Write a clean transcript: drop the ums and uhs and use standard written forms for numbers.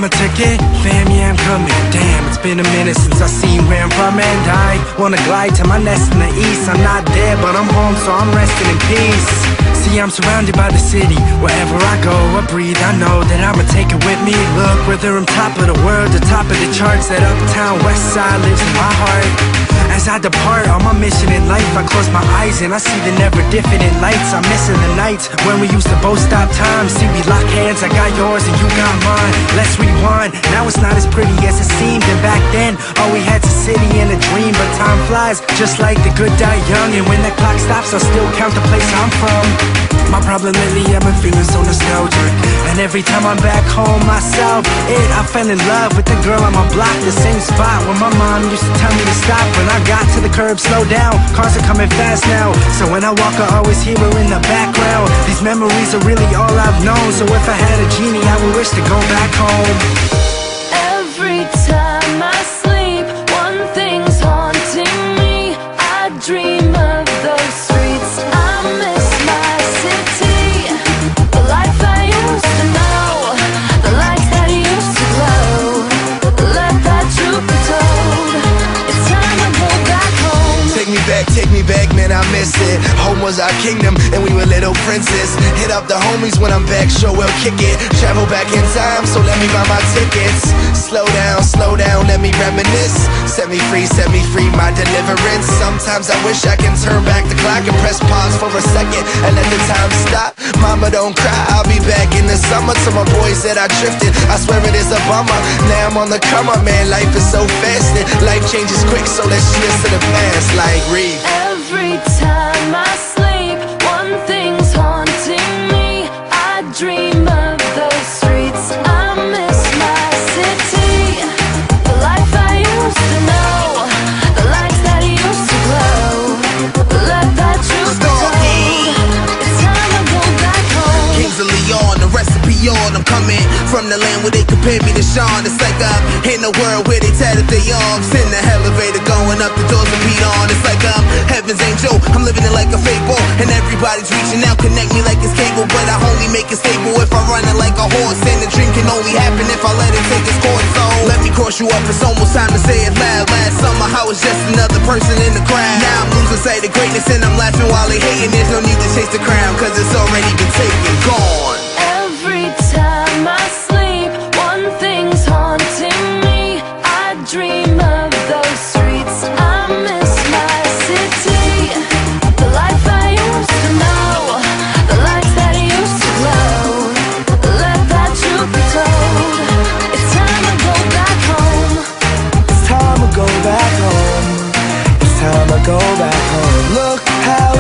my ticket? Fam, yeah, I'm coming. Damn, it's been a minute since I seen where I'm from, and I wanna glide to my nest in the east. I'm not there, but I'm home, so I'm resting in peace. See, I'm surrounded by the city. Wherever I go, I breathe, I know that I'ma take it with me. Look, whether I'm top of the world or top of the charts, that uptown west side lives in my heart. As I depart on my mission in life, I close my eyes and I see the never different lights. I'm missing the nights when we used to both stop time. See, we lock hands, I got yours and you got mine. Let's rewind, now it's not as pretty as it seemed. And back then, all we had's a city and a dream. But time flies, just like the good die young. And when the clock stops, I'll still count the place I'm from. My problem lately, I've been feeling so nostalgic. And every time I'm back home myself, I fell in love with the girl on my block. The same spot where my mom used to tell me to stop. When I got to the curb, slow down, cars are coming fast now. So when I walk, I always hear her in the background. These memories are really all I've known. So if I had a genie, I would wish to go back home. Every time I sleep, one thing's haunting me. I dream of those streets, I miss my city. The life I used to know, the lights that used to glow. Let that truth be told, it's time to go back home. Take me back, man, I miss it. Home was our kingdom, and we were little princes. Hit up the homies when I'm back, sure we'll kick it. Travel back in time, so let me buy my tickets. Slow down, let me reminisce. Set me free, my deliverance. Sometimes I wish I can turn back the clock and press pause for a second and let the time stop. Mama, don't cry, I'll be back in the summer. To my boys that I drifted, I swear it is a bummer. Now I'm on the come up, man, life is so fast and life changes quick, so let's cheers to the past like Reed. Every time I sleep, one thing's haunting me. I dream of those streets, I miss my city. The life I used to know, the lights that used to glow. Let that truth be told, it's time to go back home. Kings of Leon, the recipe on. I'm coming from the land where they compare me to Sean. It's like I'm in a world where they tatted their arms. In the elevator going up the doors and beat on. It's like I'm heaven's angel, I'm living it like a fable. And everybody's reaching out, connect me like it's cable. But I only make it stable if I run it like a horse. And the dream can only happen if I let it take its course. So let me cross you up, it's almost time to say it loud. Last summer I was just another person in the crowd. Now I'm losing sight of greatness and I'm laughing while they hating. There's no need to chase the crown, cause it's already been taken, gone. Every time I sleep, one thing's haunting me. I dream of those streets, I miss my city. The life I used to know, the lights that used to glow. Let that truth be told, it's time to go back home. It's time to go back home. It's time to go back home. Look how